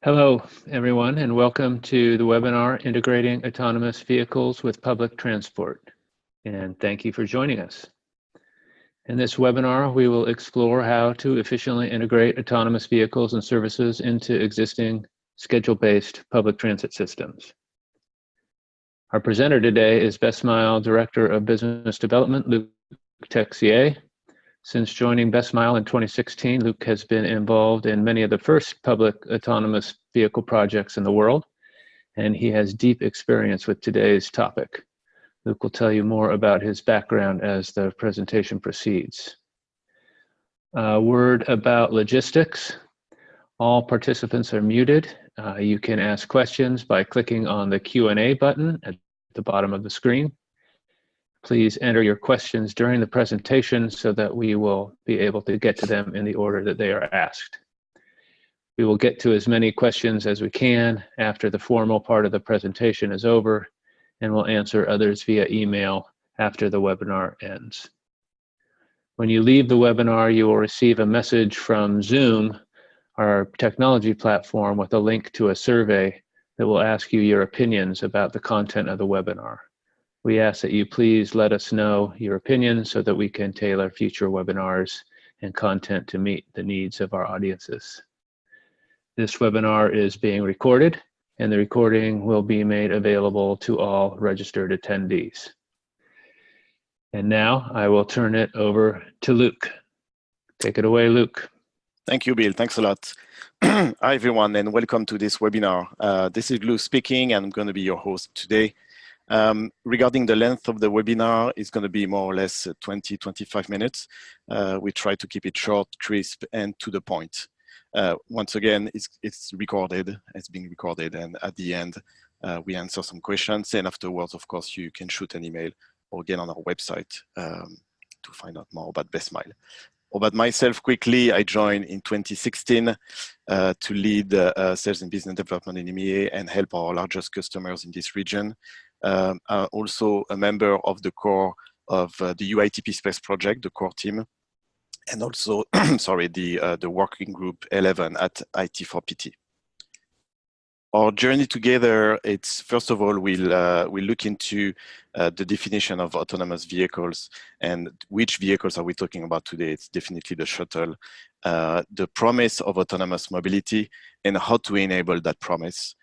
Hello, everyone, and welcome to the webinar, Integrating Autonomous Vehicles with Public Transport. And thank you for joining us. In this webinar, we will explore how to efficiently integrate autonomous vehicles and services into existing schedule-based public transit systems. Our presenter today is Bestmile Director of Business Development, Luc Texier. Since joining Bestmile in 2016, Luc has been involved in many of the first public autonomous vehicle projects in the world, and he has deep experience with today's topic. Luc will tell you more about his background as the presentation proceeds. A word about logistics. All participants are muted. You can ask questions by clicking on the Q&A button at the bottom of the screen. Please enter your questions during the presentation so that we will be able to get to them in the order that they are asked. We will get to as many questions as we can after the formal part of the presentation is over, and we'll answer others via email after the webinar ends. When you leave the webinar, you will receive a message from Zoom, our technology platform, with a link to a survey that will ask you your opinions about the content of the webinar. We ask that you please let us know your opinions so that we can tailor future webinars and content to meet the needs of our audiences. This webinar is being recorded, and the recording will be made available to all registered attendees. And now I will turn it over to Luc. Take it away, Luc. Thank you, Bill. Thanks a lot. Hi, everyone, and welcome to this webinar. This is Luc speaking, and I'm going to be your host today. Regarding the length of the webinar, it's going to be more or less 20-25 minutes. We try to keep it short, crisp, and to the point. Once again, it's recorded, it's being recorded, and at the end, we answer some questions, and afterwards, of course, you can shoot an email or get on our website to find out more about Bestmile. About myself, quickly, I joined in 2016 to lead sales and business development in EMEA and help our largest customers in this region. I'm also a member of the core of the UITP Space Project, the core team, and also, sorry, the working group 11 at IT4PT. Our journey together, it's first of all, we'll look into the definition of autonomous vehicles and which vehicles are we talking about today. It's definitely the shuttle, the promise of autonomous mobility and how to enable that promise.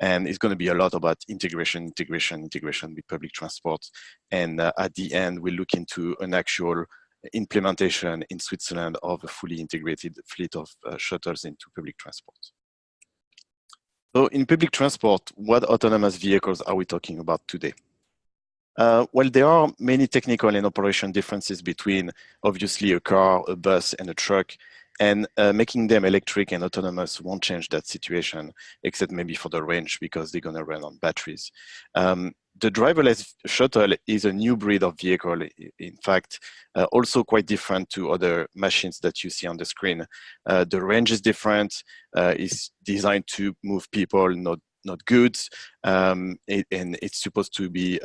And it's going to be a lot about integration with public transport. And at the end, we'll look into an actual implementation in Switzerland of a fully integrated fleet of shuttles into public transport. So in public transport, what autonomous vehicles are we talking about today? Well, there are many technical and operation differences between, obviously, a car, a bus, and a truck. And making them electric and autonomous won't change that situation, except maybe for the range, because they're going to run on batteries. The driverless shuttle is a new breed of vehicle, in fact, also quite different to other machines that you see on the screen. The range is different, it's designed to move people, not goods, and it's supposed to be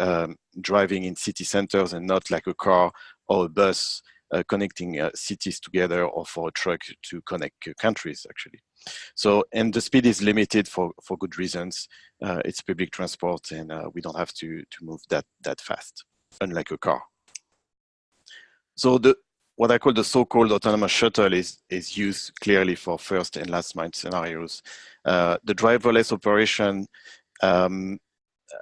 driving in city centers and not like a car or a bus connecting cities together, or for a truck to connect countries, actually. So, and the speed is limited for good reasons. It's public transport, and we don't have to move that fast, unlike a car. So what I call the so-called autonomous shuttle is used clearly for first and last mile scenarios. The driverless operation,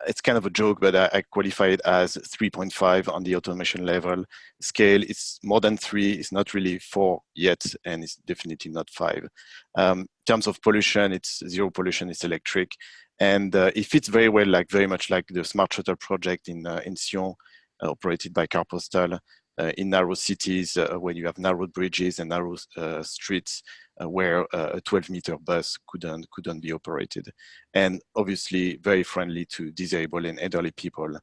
it's kind of a joke, but I qualify it as 3.5 on the automation level scale. It's more than 3, it's not really 4 yet, and it's definitely not 5. In terms of pollution, it's zero pollution, it's electric. And it fits very well, very much like the Smart Shuttle project in Sion, operated by Car Postal. In narrow cities, when you have narrow bridges and narrow streets, where a 12-meter bus couldn't be operated, and obviously very friendly to disabled and elderly people.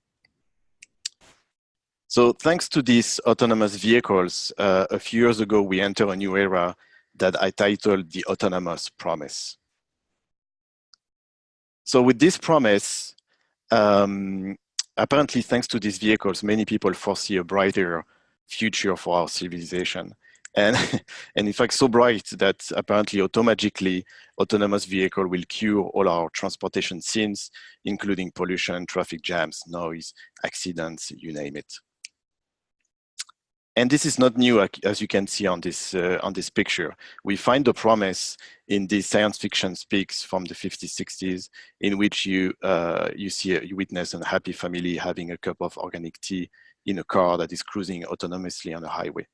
So thanks to these autonomous vehicles, a few years ago we entered a new era that I titled the autonomous promise. So with this promise, apparently thanks to these vehicles, many people foresee a brighter future for our civilization. And, and in fact, so bright that apparently automatically autonomous vehicle will cure all our transportation sins, including pollution, traffic jams, noise, accidents, you name it. And this is not new, as you can see on this picture. We find the promise in these science fiction speaks from the 50s, 60s, in which you witness a happy family having a cup of organic tea in a car that is cruising autonomously on a highway.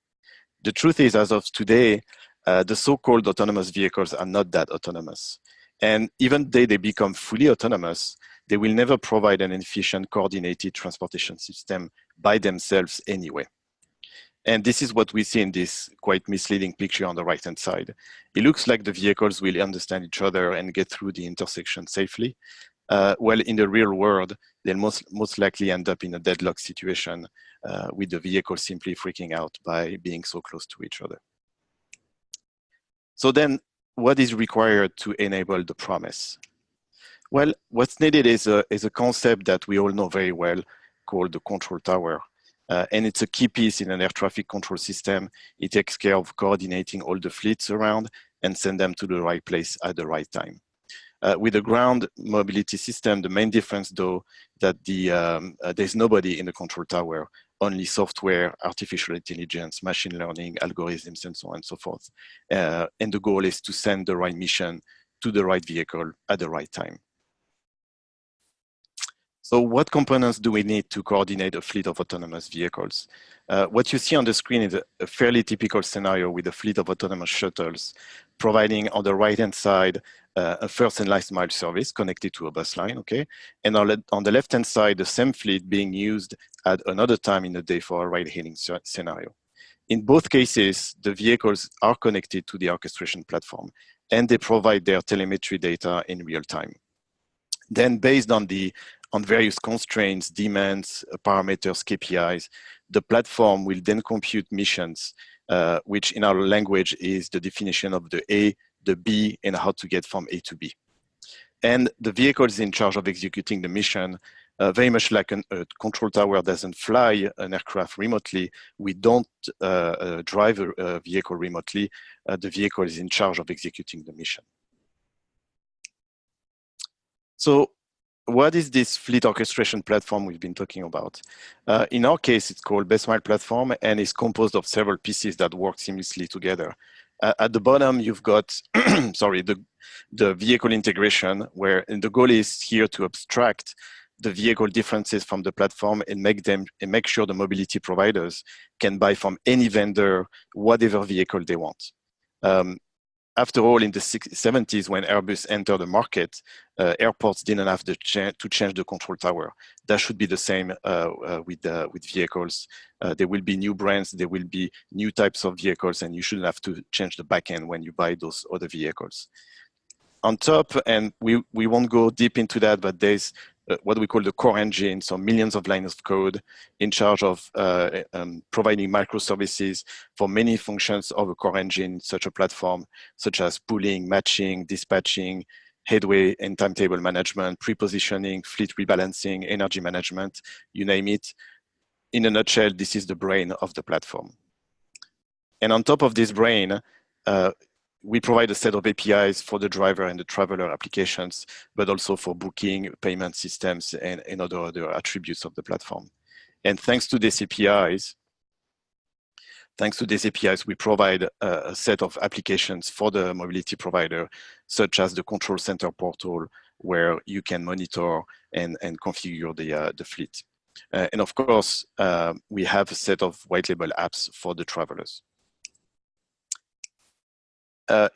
The truth is, as of today, the so-called autonomous vehicles are not that autonomous. And even though they become fully autonomous, they will never provide an efficient, coordinated transportation system by themselves anyway. And this is what we see in this quite misleading picture on the right-hand side. It looks like the vehicles will understand each other and get through the intersection safely. Well, in the real world, they'll most likely end up in a deadlock situation with the vehicle simply freaking out by being so close to each other. So then, what is required to enable the promise? Well, what's needed is a concept that we all know very well called the control tower. And it's a key piece in an air traffic control system. It takes care of coordinating all the fleets around and send them to the right place at the right time. With the ground mobility system, the main difference though, that there's nobody in the control tower, only software, artificial intelligence, machine learning, algorithms, and so on and so forth. And the goal is to send the right mission to the right vehicle at the right time. So what components do we need to coordinate a fleet of autonomous vehicles? What you see on the screen is a fairly typical scenario with a fleet of autonomous shuttles providing on the right-hand side a first and last mile service connected to a bus line, okay? And on the left-hand side, the same fleet being used at another time in the day for a ride-hailing scenario. In both cases, the vehicles are connected to the orchestration platform and they provide their telemetry data in real time. Then based on various constraints, demands, parameters, KPIs, the platform will then compute missions, which in our language is the definition of the A, the B, and how to get from A to B. And the vehicle is in charge of executing the mission, very much like a control tower doesn't fly an aircraft remotely. We don't drive a vehicle remotely. The vehicle is in charge of executing the mission. So what is this fleet orchestration platform we've been talking about? In our case, it's called Bestmile platform and is composed of several pieces that work seamlessly together. At the bottom, you've got, sorry, the vehicle integration, where and the goal is here to abstract the vehicle differences from the platform and make sure the mobility providers can buy from any vendor, whatever vehicle they want. After all, in the 70s, when Airbus entered the market, airports didn't have to change the control tower. That should be the same with vehicles. There will be new brands, there will be new types of vehicles, and you shouldn't have to change the backend when you buy those other vehicles. On top, and we won't go deep into that, but there's what we call the core engine, so millions of lines of code in charge of providing microservices for many functions of a core engine, such a platform, such as pooling, matching, dispatching, headway and timetable management, pre-positioning, fleet rebalancing, energy management, you name it. In a nutshell, this is the brain of the platform. And on top of this brain, we provide a set of APIs for the driver and the traveler applications, but also for booking, payment systems, and other attributes of the platform. And thanks to these APIs, we provide a set of applications for the mobility provider, such as the control center portal, where you can monitor and configure the fleet. And of course, we have a set of white label apps for the travelers.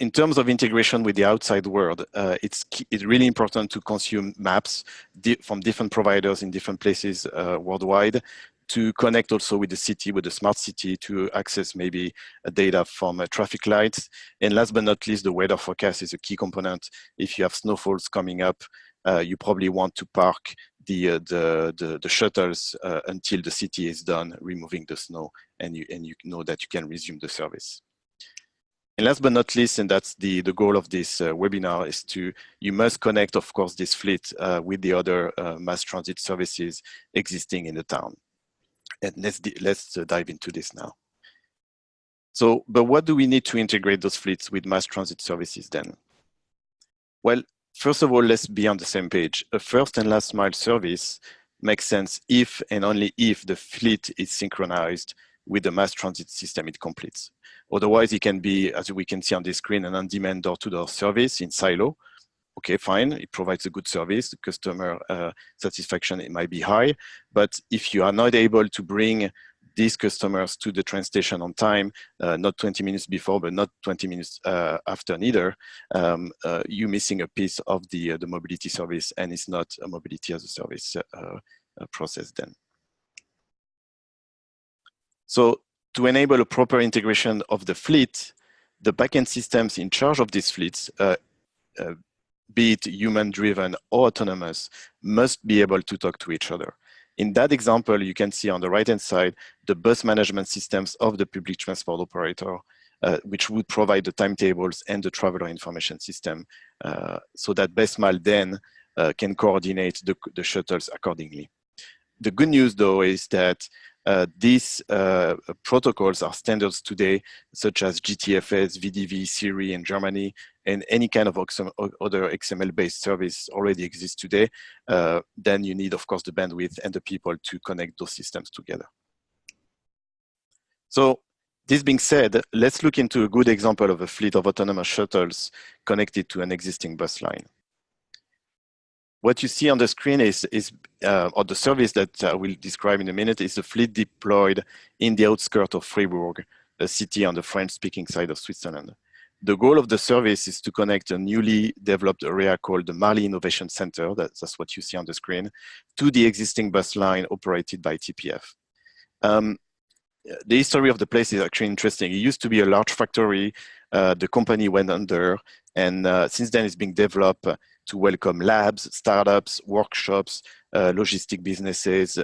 In terms of integration with the outside world, it's really important to consume maps from different providers in different places worldwide, to connect also with the city, with the smart city, to access maybe data from traffic lights. And last but not least, the weather forecast is a key component. If you have snowfalls coming up, you probably want to park the shuttles until the city is done removing the snow, and you know that you can resume the service. And last but not least, and that's the goal of this webinar, is you must connect, of course, this fleet with the other mass transit services existing in the town. And let's dive into this now. So, but what do we need to integrate those fleets with mass transit services then? Well, first of all, let's be on the same page. A first and last mile service makes sense if and only if the fleet is synchronized with the mass transit system it completes. Otherwise, it can be, as we can see on the screen, an on-demand door-to-door service in silo. Okay, fine, it provides a good service, the customer satisfaction, it might be high, but if you are not able to bring these customers to the train station on time, not 20 minutes before, but not 20 minutes after neither, you're missing a piece of the mobility service, and it's not a mobility as a service process then. So to enable a proper integration of the fleet, the backend systems in charge of these fleets, be it human-driven or autonomous, must be able to talk to each other. In that example, you can see on the right-hand side, the bus management systems of the public transport operator, which would provide the timetables and the traveler information system, so that Bestmile then can coordinate the shuttles accordingly. The good news, though, is that these protocols are standards today, such as GTFS, VDV, Siri in Germany, and any kind of other XML-based service already exists today. Then you need, of course, the bandwidth and the people to connect those systems together. So this being said, let's look into a good example of a fleet of autonomous shuttles connected to an existing bus line. What you see on the screen or the service that I will describe in a minute, is the fleet deployed in the outskirts of Fribourg, a city on the French-speaking side of Switzerland. The goal of the service is to connect a newly developed area called the Marly Innovation Center, that's what you see on the screen, to the existing bus line operated by TPF. The history of the place is actually interesting. It used to be a large factory. The company went under, and since then it's been developed to welcome labs, startups, workshops, logistic businesses,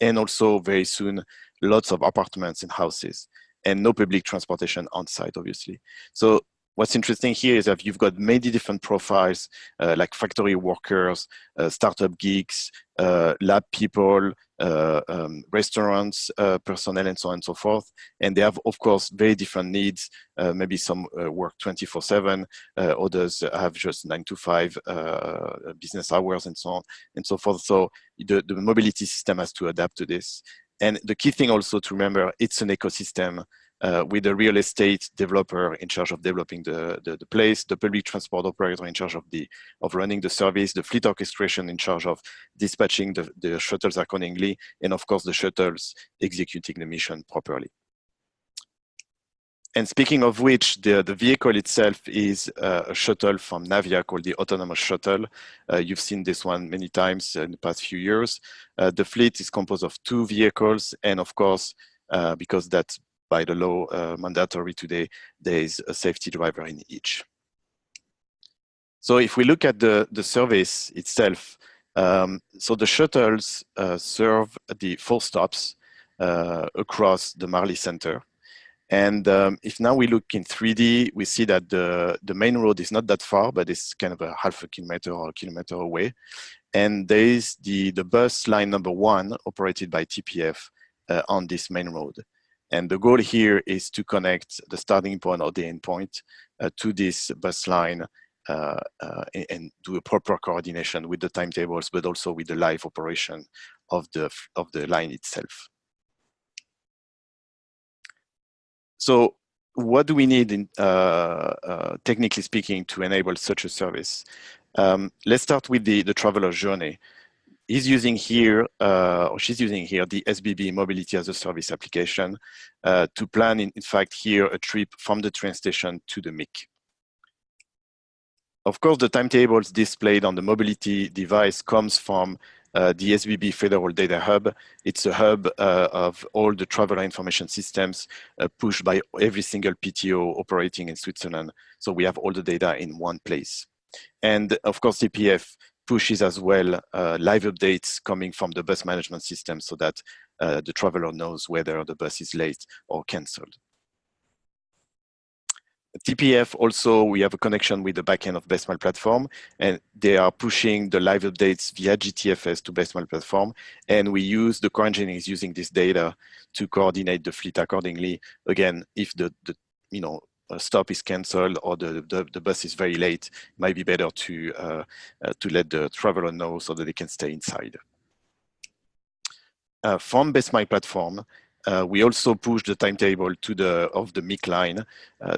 and also very soon, lots of apartments and houses, and no public transportation on site, obviously. So what's interesting here is that you've got many different profiles, like factory workers, startup geeks, lab people, restaurants, personnel, and so on and so forth. And they have, of course, very different needs. Maybe some work 24/7, others have just 9 to 5 business hours, and so on and so forth. So the mobility system has to adapt to this. And the key thing also to remember, it's an ecosystem with a real estate developer in charge of developing the place, the public transport operator in charge of running the service, the fleet orchestration in charge of dispatching the shuttles accordingly, and of course the shuttles executing the mission properly. And speaking of which, the vehicle itself is a shuttle from Navia called the Autonomous Shuttle. You've seen this one many times in the past few years. The fleet is composed of 2 vehicles, and of course, because that's by the law mandatory today, there is a safety driver in each. So if we look at the service itself, so the shuttles serve the 4 stops across the Marly Center. And if now we look in 3D, we see that the main road is not that far, but it's kind of a half a kilometer or a kilometer away. And there is the bus line number 1 operated by TPF on this main road. And the goal here is to connect the starting point or the end point to this bus line and do a proper coordination with the timetables, but also with the live operation of the line itself. So what do we need, technically speaking, to enable such a service? Let's start with the traveler's journey. He's using here, or she's using here, the SBB Mobility as a Service application to plan, in fact, here a trip from the train station to the MIC. Of course, the timetables displayed on the mobility device comes from the SBB Federal Data Hub. It's a hub of all the traveler information systems pushed by every single PTO operating in Switzerland. So we have all the data in one place. And of course, CPF pushes as well live updates coming from the bus management system so that the traveler knows whether the bus is late or canceled. TPF also, we have a connection with the backend of Bestmile platform, and they are pushing the live updates via GTFS to Bestmile platform. And we use the core engine is using this data to coordinate the fleet accordingly. Again, if the a stop is canceled or the bus is very late, it might be better to let the traveler know so that they can stay inside. From Bestmile platform, we also push the timetable of the MIC line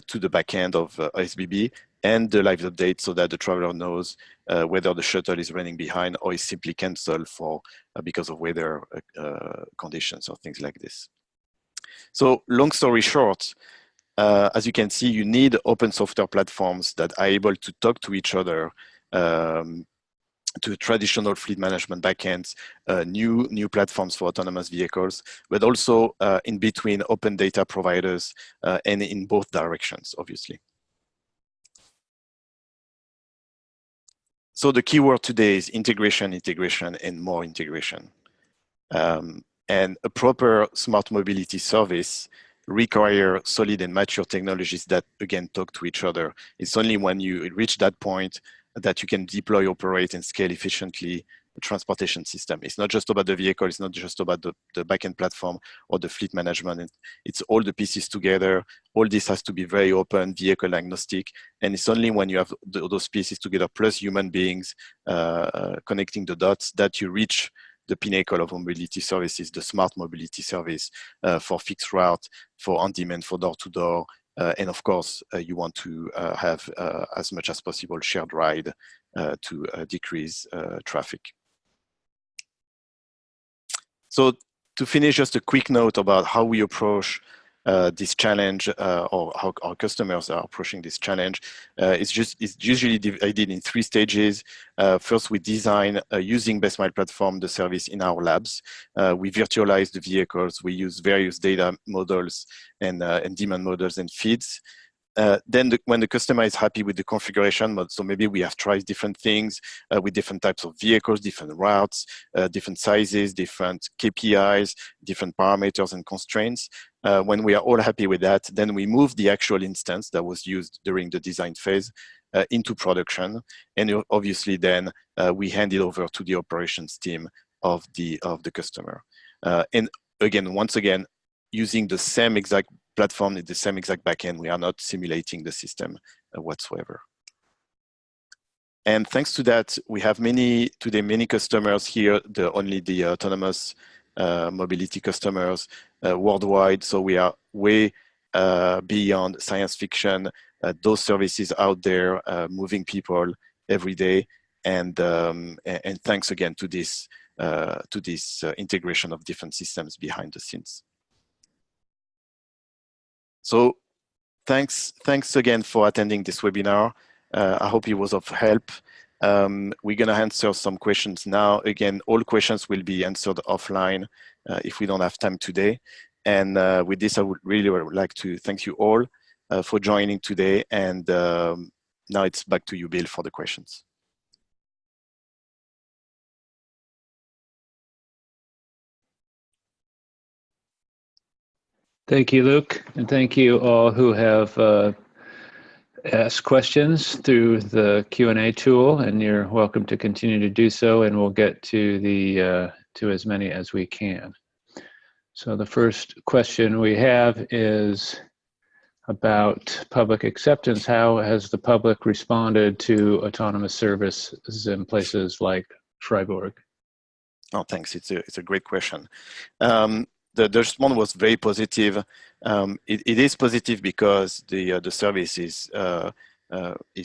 to the backend of SBB and the live update so that the traveler knows whether the shuttle is running behind or is simply canceled because of weather conditions or things like this. So long story short, as you can see, you need open software platforms that are able to talk to each other, to traditional fleet management backends, new platforms for autonomous vehicles, but also in between open data providers and in both directions, obviously. So the keyword today is integration, integration, and more integration. And a proper smart mobility service require solid and mature technologies that, again, talk to each other. It's only when you reach that point that you can deploy, operate, and scale efficiently the transportation system. It's not just about the vehicle, it's not just about the backend platform or the fleet management. It's all the pieces together. All this has to be very open, vehicle agnostic, and it's only when you have those pieces together, plus human beings connecting the dots, that you reach the pinnacle of mobility services, the smart mobility service for fixed route, for on-demand, for door-to-door, and of course, you want to have as much as possible shared ride to decrease traffic. So to finish, just a quick note about how we approach this challenge or how our customers are approaching this challenge. It's usually divided in 3 stages. First, we design using Bestmile platform the service in our labs. We virtualize the vehicles. We use various data models and demand models and feeds. Then when the customer is happy with the configuration mode, so maybe we have tried different things with different types of vehicles, different routes, different sizes, different KPIs, different parameters and constraints. When we are all happy with that, then we move the actual instance that was used during the design phase into production. And obviously then we hand it over to the operations team of the customer. And again, once again, using the same exact platform, the same exact backend, we are not simulating the system whatsoever. And thanks to that, we have many customers here, only the autonomous mobility customers worldwide. So we are way beyond science fiction. Those services out there moving people every day. And thanks again to this integration of different systems behind the scenes. So thanks again for attending this webinar. I hope it was of help. We're going to answer some questions now. Again, all questions will be answered offline if we don't have time today. And with this, I would really like to thank you all for joining today. And now it's back to you, Bill, for the questions. Thank you, Luc, and thank you all who have asked questions through the Q&A tool, and you're welcome to continue to do so, and we'll get to to as many as we can. So the first question we have is about public acceptance. How has the public responded to autonomous services in places like Freiburg? Oh, thanks. It's a great question. The response was very positive. It is positive because the service is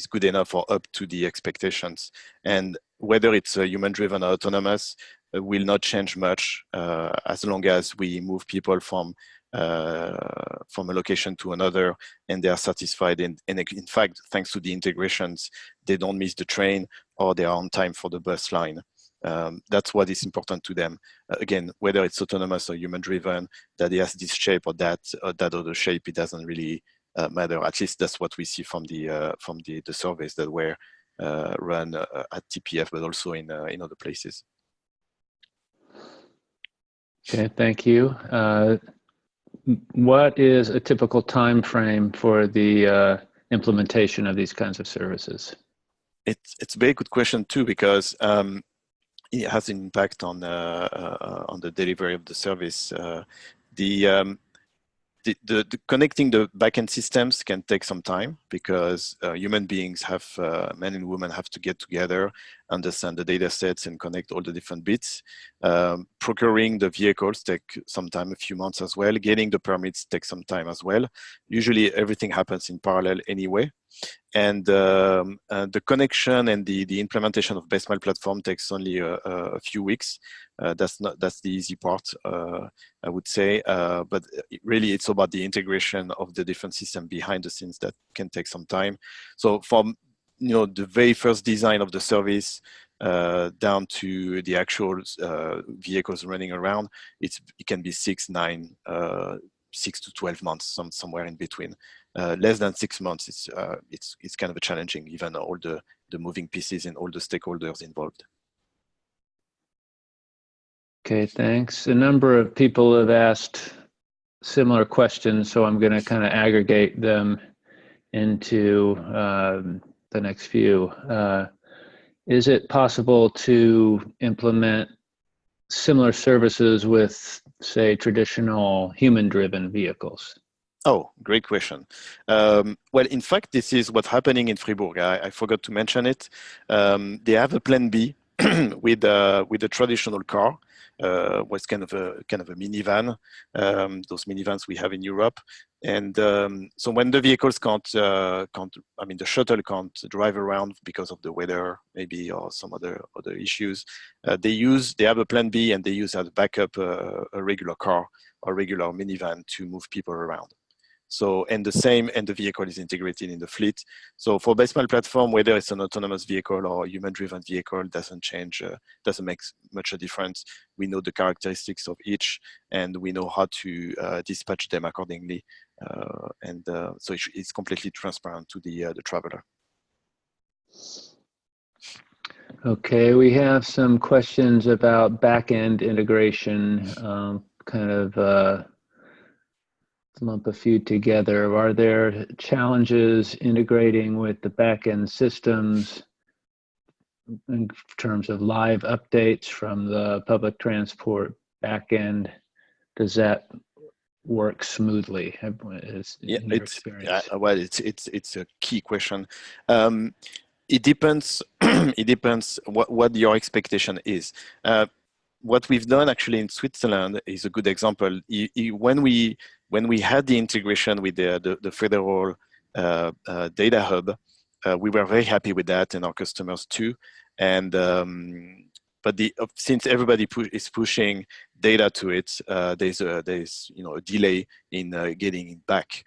good enough or up to the expectations. And whether it's human-driven or autonomous will not change much as long as we move people from a location to another and they are satisfied. And in fact, thanks to the integrations, they don't miss the train or they are on time for the bus line. That's what is important to them. Again, whether it's autonomous or human-driven, that it has this shape or that other shape, it doesn't really matter. At least that's what we see from the surveys that were run at TPF, but also in other places. Okay, thank you. What is a typical time frame for the implementation of these kinds of services? It's a very good question too, because it has an impact on the delivery of the service. The connecting the backend systems can take some time, because human beings have, men and women have to get together, understand the data sets, and connect all the different bits. Procuring the vehicles take some time, a few months as well. Getting the permits takes some time as well. Usually everything happens in parallel anyway. And the connection and the implementation of Bestmile platform takes only a few weeks. That's the easy part, I would say. But really, it's about the integration of the different systems behind the scenes that can take some time. So from the very first design of the service down to the actual vehicles running around, it can be 6 to 12 months, somewhere in between. Less than 6 months, it's kind of challenging, given all the moving pieces and all the stakeholders involved. Okay, thanks. A number of people have asked similar questions, so I'm going to kind of aggregate them into the next few. Is it possible to implement similar services with, say, traditional human-driven vehicles? Oh, great question. Well, in fact, this is what's happening in Fribourg. I forgot to mention it. They have a plan B with a traditional car, what's kind of a minivan, those minivans we have in Europe. And so when the vehicles the shuttle can't drive around because of the weather, maybe, or some other issues, they have a plan B, and they use as backup a regular car or regular minivan to move people around. So, and the vehicle is integrated in the fleet. So for Bestmile platform, whether it's an autonomous vehicle or a human-driven vehicle, doesn't make much a difference. We know the characteristics of each, and we know how to dispatch them accordingly. So it's completely transparent to the traveler. Okay, we have some questions about back-end integration, kind of lump a few together. Are there challenges integrating with the back-end systems in terms of live updates from the public transport back-end? Does that work smoothly? Yeah, in your experience? well, it's a key question. It depends. It depends what your expectation is. What we've done actually in Switzerland is a good example. When we had the integration with the federal data hub, we were very happy with that, and our customers too. And but since everybody is pushing data to it, there's a delay in getting it back.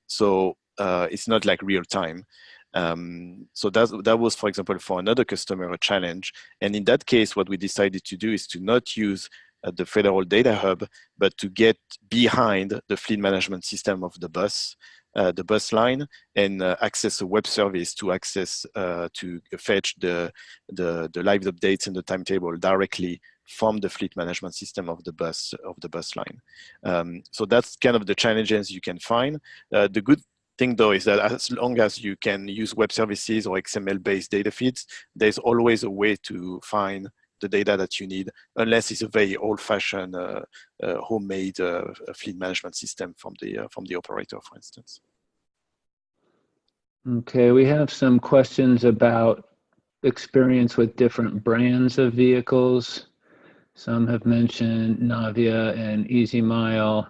So it's not like real time. So that was, for example, for another customer, a challenge. And in that case, what we decided to do is to not use the federal data hub, but to get behind the fleet management system of the bus line, and access a web service to fetch the live updates and the timetable directly from the fleet management system of the bus line. So that's kind of the challenges you can find. The good thing though is that as long as you can use web services or XML-based data feeds, there's always a way to find the data that you need, unless it's a very old-fashioned homemade fleet management system from the operator, for instance. Okay, we have some questions about experience with different brands of vehicles. Some have mentioned Navia and Easymile,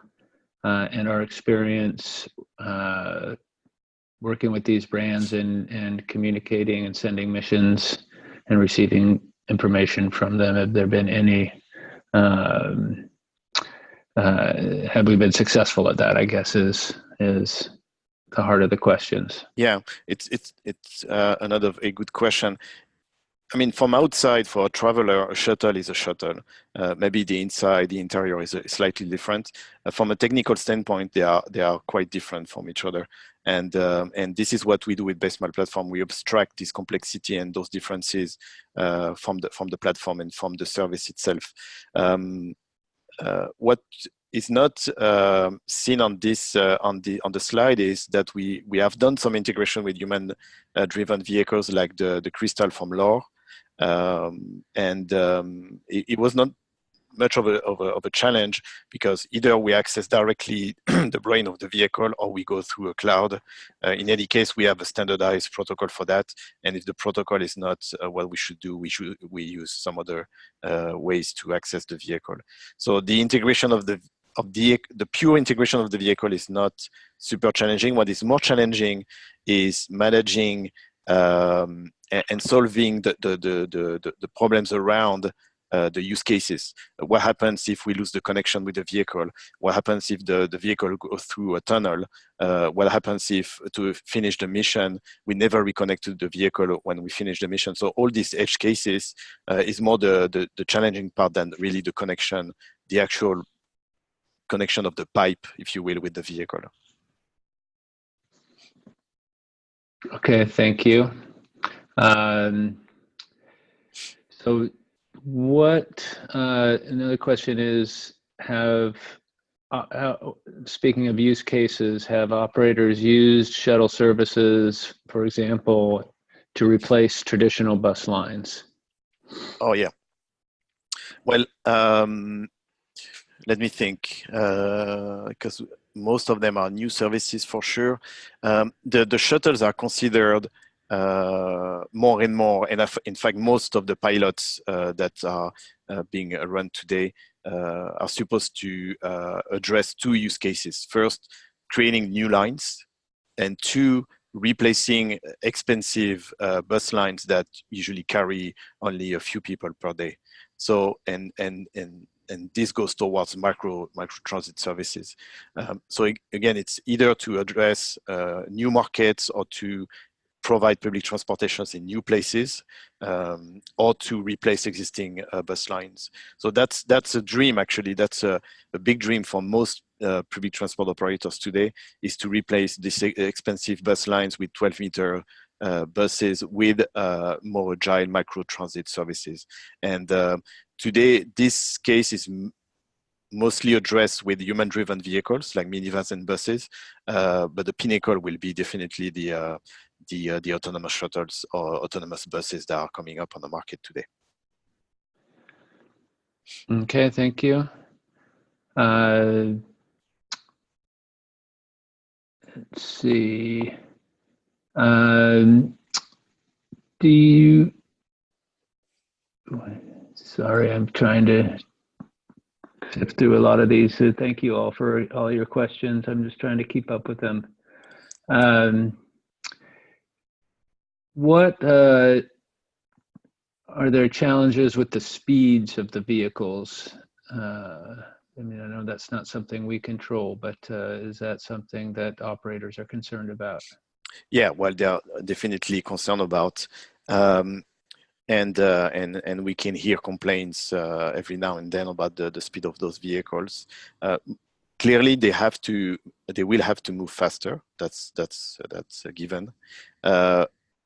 and our experience working with these brands and communicating and sending missions and receiving information from them. Have there been any, have we been successful at that, I guess is the heart of the questions. Yeah, it's another a good question. I mean, from outside, for a traveler, a shuttle is a shuttle. Maybe the interior is slightly different. From a technical standpoint, they are quite different from each other. And this is what we do with Bestmile platform. We abstract this complexity and those differences from the platform and from the service itself. What is not seen on this on the slide is that we have done some integration with human driven vehicles like the Crystal from Lore, it was not much of a challenge, because either we access directly the brain of the vehicle or we go through a cloud. In any case, we have a standardized protocol for that. And if the protocol is not what we should do, we use some other ways to access the vehicle. So the integration of the pure integration of the vehicle is not super challenging. What is more challenging is managing and solving the problems around the use cases. What happens if we lose the connection with the vehicle? What happens if the vehicle goes through a tunnel? What happens if, to finish the mission, we never reconnect to the vehicle when we finish the mission? So all these edge cases is more the challenging part than really the connection, the actual connection of the pipe, if you will, with the vehicle. Okay, thank you. So what, another question is, speaking of use cases, have operators used shuttle services, for example, to replace traditional bus lines? Oh, yeah. Well, let me think, because most of them are new services for sure. The shuttles are considered more and more, and in fact, most of the pilots that are being run today are supposed to address two use cases. First, creating new lines, and two, replacing expensive bus lines that usually carry only a few people per day. So, and this goes towards micro transit services. So again, it's either to address new markets or to provide public transportations in new places, or to replace existing bus lines. So that's a dream, actually. That's a big dream for most public transport operators today, is to replace these expensive bus lines with 12-meter buses with more agile micro transit services. And today, this case is mostly addressed with human-driven vehicles like minivans and buses, but the pinnacle will be definitely the autonomous shuttles or autonomous buses that are coming up on the market today. Okay, thank you. Let's see. Do you? Sorry, I'm trying to sift through a lot of these. So thank you all for all your questions. I'm just trying to keep up with them. What are there challenges with the speeds of the vehicles? I mean, I know that's not something we control, but is that something that operators are concerned about? Yeah, well, they are definitely concerned about, and we can hear complaints every now and then about the speed of those vehicles. Clearly, they will have to move faster. That's a given.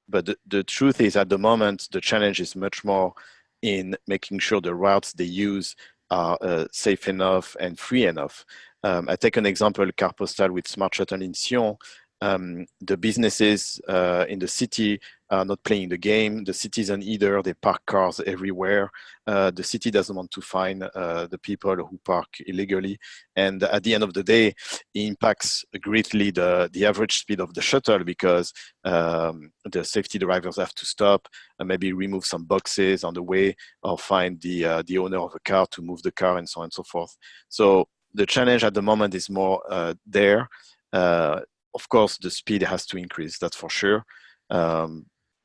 But the truth is, at the moment, the challenge is much more in making sure the routes they use are safe enough and free enough. I take an example, Car Postal with Smart Shuttle in Sion. The businesses in the city are not playing the game. The citizen either, they park cars everywhere. The city doesn't want to fine the people who park illegally. And at the end of the day, it impacts greatly the average speed of the shuttle, because the safety drivers have to stop and maybe remove some boxes on the way, or find the owner of a car to move the car, and so on and so forth. So the challenge at the moment is more there. Of course, the speed has to increase, that's for sure.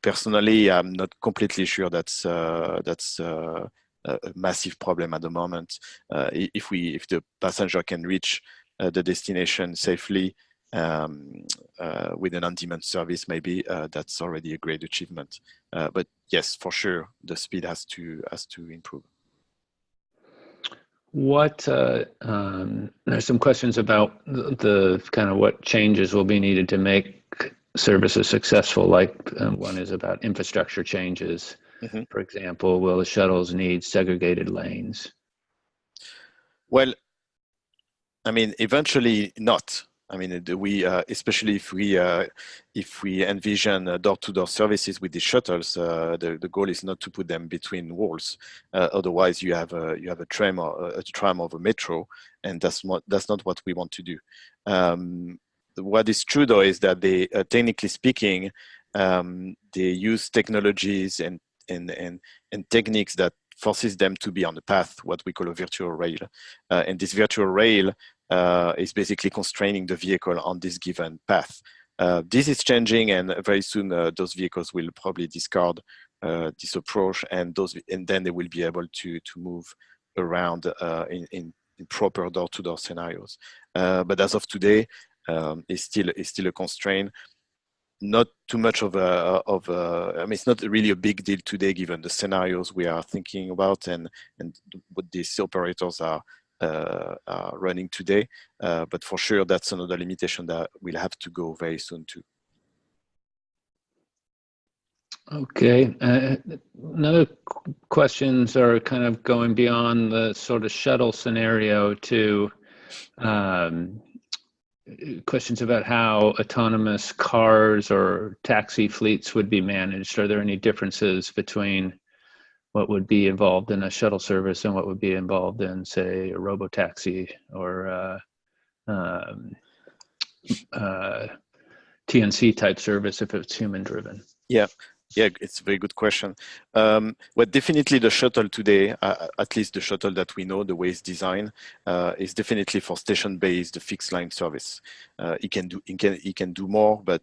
Personally, I'm not completely sure that's a massive problem at the moment. If the passenger can reach the destination safely with an on-demand service, maybe that's already a great achievement. But yes, for sure, the speed has to improve. There's some questions about the kind of what changes will be needed to make services successful. Like one is about infrastructure changes. Mm-hmm. For example, will the shuttles need segregated lanes? Well, I mean, eventually not. I mean, we especially if we envision door-to-door services with the shuttles, the goal is not to put them between walls. Otherwise, you have a tram or a metro, and that's not what we want to do. What is true though is that they, technically speaking, they use technologies and techniques that forces them to be on the path, what we call a virtual rail. And this virtual rail is basically constraining the vehicle on this given path. This is changing, and very soon those vehicles will probably discard this approach, and then they will be able to move around in proper door-to-door scenarios. But as of today, is still a constraint. Not too much of I mean, it's not really a big deal today, given the scenarios we are thinking about and what these operators are running today. But for sure, that's another limitation that will have to go very soon too. Okay. Another questions are kind of going beyond the sort of shuttle scenario to questions about how autonomous cars or taxi fleets would be managed. Are there any differences between what would be involved in a shuttle service and what would be involved in, say, a robotaxi or TNC type service if it's human driven? Yeah, it's a very good question. Well, definitely the shuttle today, at least the shuttle that we know, the way it's designed, is definitely for station-based fixed line service. It can do more, but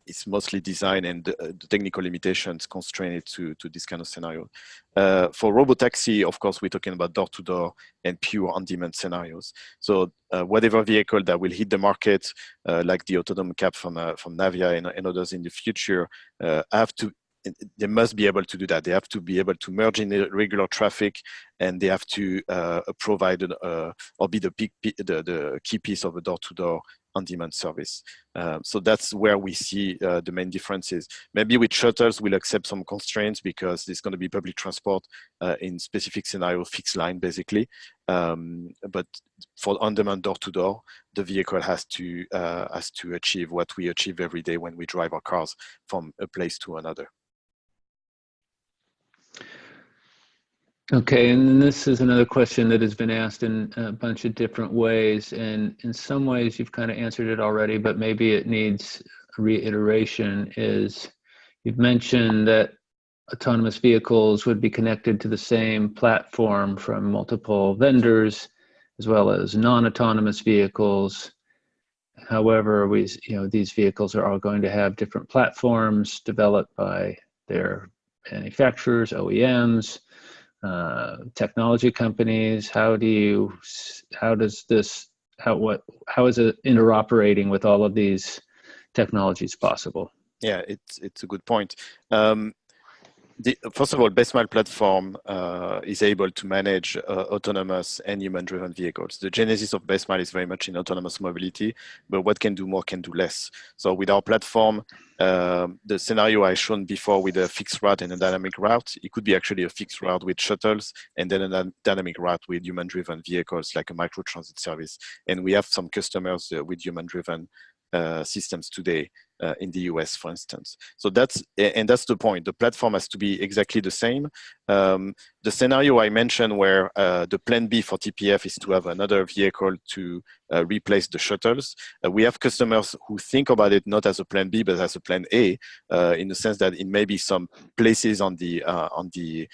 it's mostly designed, and the technical limitations constrain it to this kind of scenario. For robotaxi, of course, we're talking about door-to-door and pure on-demand scenarios. So whatever vehicle that will hit the market, like the autonomous cab from Navia and others in the future, they must be able to do that. They have to be able to merge in the regular traffic, and they have to provide or be the key piece of a door-to-door on-demand service. So that's where we see the main differences. Maybe with shuttles, we'll accept some constraints because there's going to be public transport in specific scenario, fixed line basically. But for on-demand door-to-door, the vehicle has to achieve what we achieve every day when we drive our cars from a place to another. Okay, and this is another question that has been asked in a bunch of different ways, and in some ways you've kind of answered it already, but maybe it needs reiteration. Is you've mentioned that autonomous vehicles would be connected to the same platform from multiple vendors, as well as non-autonomous vehicles. However, these vehicles are all going to have different platforms developed by their manufacturers, OEMs. Technology companies. How is it interoperating with all of these technologies possible? Yeah, it's a good point. First of all, Bestmile platform is able to manage autonomous and human-driven vehicles. The genesis of Bestmile is very much in autonomous mobility, but what can do more can do less. So with our platform, the scenario I shown before with a fixed route and a dynamic route, it could be actually a fixed route with shuttles and then a dynamic route with human-driven vehicles like a microtransit service. And we have some customers with human-driven systems today in the US, for instance. So that's the point. The platform has to be exactly the same. The scenario I mentioned where the plan B for TPF is to have another vehicle to replace the shuttles. We have customers who think about it not as a plan B, but as a plan A, in the sense that in maybe some places on the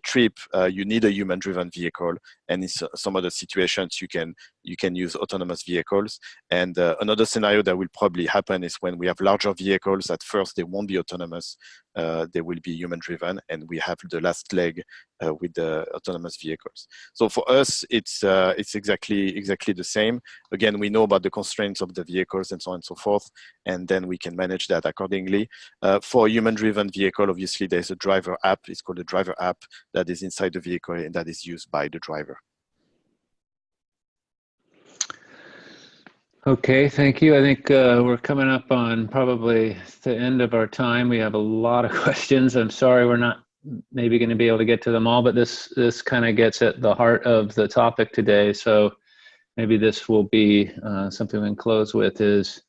trip, you need a human-driven vehicle, and in some other situations you can use autonomous vehicles. And another scenario that will probably happen is when we have larger vehicles. At first, they won't be autonomous; they will be human-driven, and we have the last leg with the autonomous vehicles. So for us, it's exactly the same. Again, we know about the constraints of the vehicles and so on and so forth, and then we can manage that accordingly. For a human-driven vehicle, obviously, there's a driver app. It's called a driver app that is inside the vehicle and that is used by the driver. Okay, thank you. I think we're coming up on probably the end of our time. We have a lot of questions. I'm sorry we're not maybe going to be able to get to them all, but this kind of gets at the heart of the topic today. So maybe this will be something we can close with, is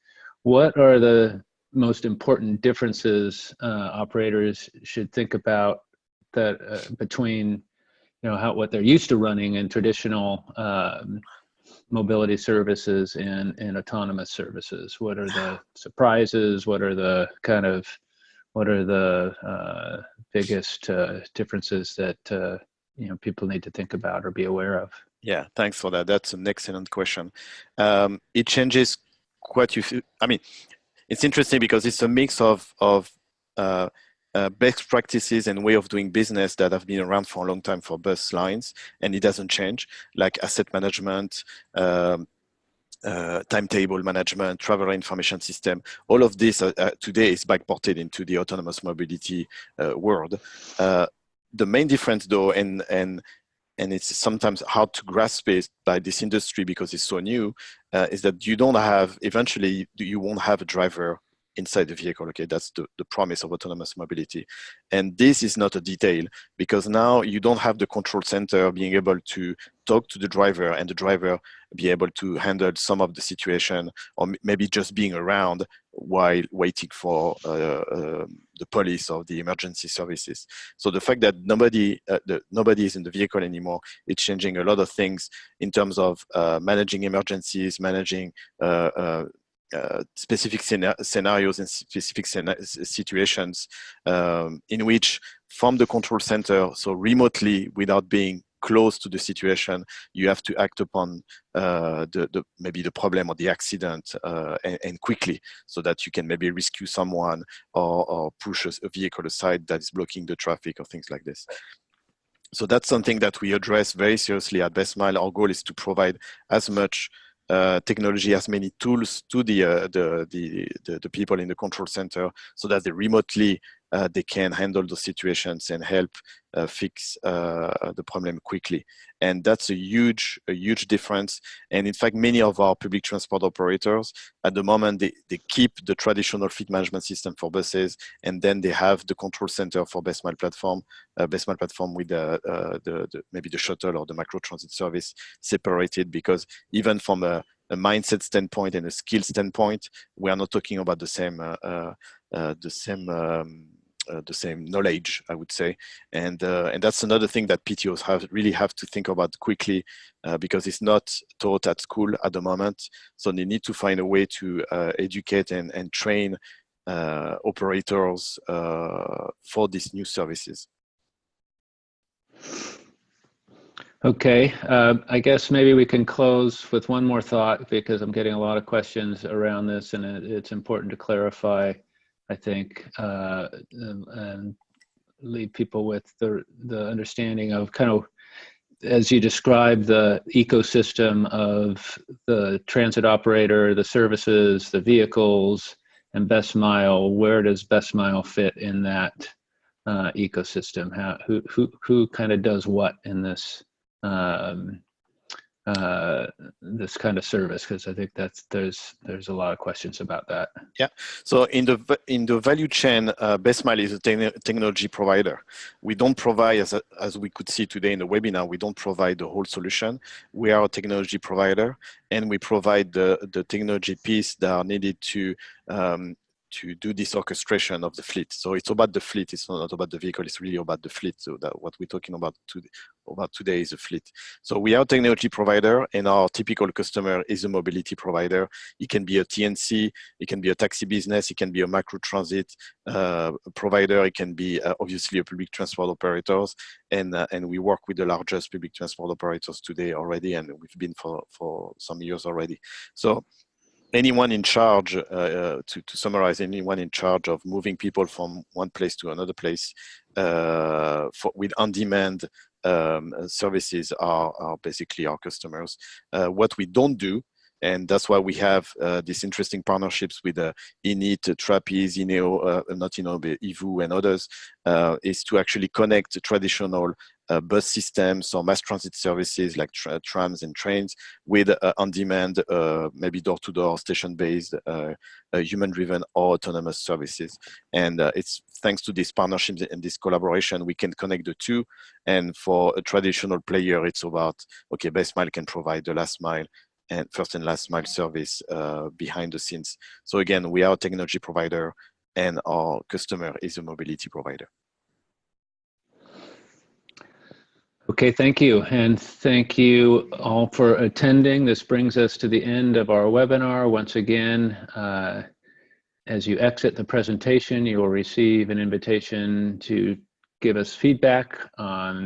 what are the most important differences operators should think about that between what they're used to running in traditional mobility services and autonomous services? What are the surprises? What are the biggest differences that people need to think about or be aware of? Yeah, thanks for that. That's an excellent question. It changes quite I mean, it's interesting because it's a mix of best practices and way of doing business that have been around for a long time for bus lines, and it doesn't change, like asset management, timetable management, traveler information system. All of this today is backported into the autonomous mobility world. The main difference, though, and it's sometimes hard to grasp it by this industry because it's so new, is that eventually you won't have a driver inside the vehicle. Okay, that's the promise of autonomous mobility. And this is not a detail, because now you don't have the control center being able to talk to the driver and the driver be able to handle some of the situation, or maybe just being around while waiting for the police or the emergency services. So the fact that nobody is in the vehicle anymore, it's changing a lot of things in terms of managing emergencies, managing specific scenarios and specific situations in which, from the control center, so remotely without being close to the situation, you have to act upon maybe the problem or the accident and quickly, so that you can maybe rescue someone or push a vehicle aside that is blocking the traffic or things like this. So that's something that we address very seriously at Bestmile. Our goal is to provide as much technology, as many tools to the people in the control center, so that they remotely they can handle those situations and help fix the problem quickly. And that's a huge difference. And in fact, many of our public transport operators at the moment, they keep the traditional fleet management system for buses, and then they have the control center for Bestmile platform with maybe the shuttle or the micro transit service separated, because even from a mindset standpoint and a skill standpoint, we are not talking about the same knowledge, I would say, and that's another thing that PTOs really have to think about quickly, because it's not taught at school at the moment. So they need to find a way to educate and train operators for these new services. Okay, I guess maybe we can close with one more thought, because I'm getting a lot of questions around this, and it's important to clarify, I think, and leave people with the understanding of kind of, as you described, the ecosystem of the transit operator, the services, the vehicles, and Bestmile. Where does Bestmile fit in that ecosystem? Who kind of does what in this this kind of service? Because I think there's a lot of questions about that. Yeah. So in the value chain, Bestmile is a technology provider. We don't provide, as we could see today in the webinar, we don't provide the whole solution. We are a technology provider, and we provide the technology piece that are needed to do this orchestration of the fleet. So it's about the fleet. It's not about the vehicle. It's really about the fleet. So that what we're talking about today is a fleet. So we are a technology provider, and our typical customer is a mobility provider. It can be a TNC, it can be a taxi business, it can be a micro transit provider, it can be obviously a public transport operators, and we work with the largest public transport operators today already, and we've been for some years already. So anyone in charge, to summarize, anyone in charge of moving people from one place to another place with on-demand services are basically our customers. What we don't do, and that's why we have these interesting partnerships with Init, Trapeze, Ineo, not Ineo, but Evu and others, is to actually connect traditional bus systems or mass transit services like trams and trains with on-demand, maybe door-to-door, station-based, human-driven or autonomous services. And it's thanks to these partnerships and this collaboration, we can connect the two. And for a traditional player, it's about, okay, Bestmile can provide the last mile, and first and last mile service behind the scenes. So again, we are a technology provider and our customer is a mobility provider. Okay, thank you. And thank you all for attending. This brings us to the end of our webinar. Once again, as you exit the presentation, you will receive an invitation to give us feedback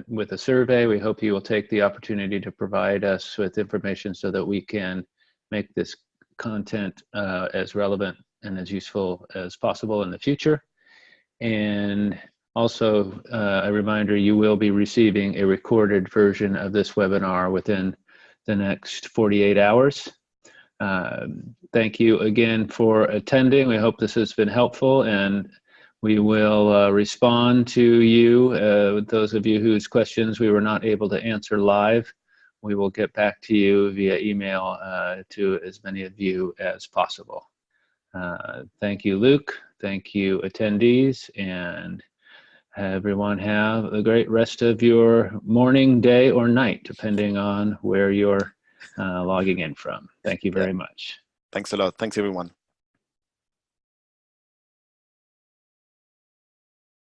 with a survey. We hope you will take the opportunity to provide us with information so that we can make this content as relevant and as useful as possible in the future. And also a reminder, you will be receiving a recorded version of this webinar within the next 48 hours. Thank you again for attending. We hope this has been helpful, and we will respond to you, those of you whose questions we were not able to answer live. We will get back to you via email to as many of you as possible. Thank you, Luke. Thank you, attendees, and everyone have a great rest of your morning, day, or night, depending on where you're logging in from. Thank you very much. Thanks a lot. Thanks, everyone.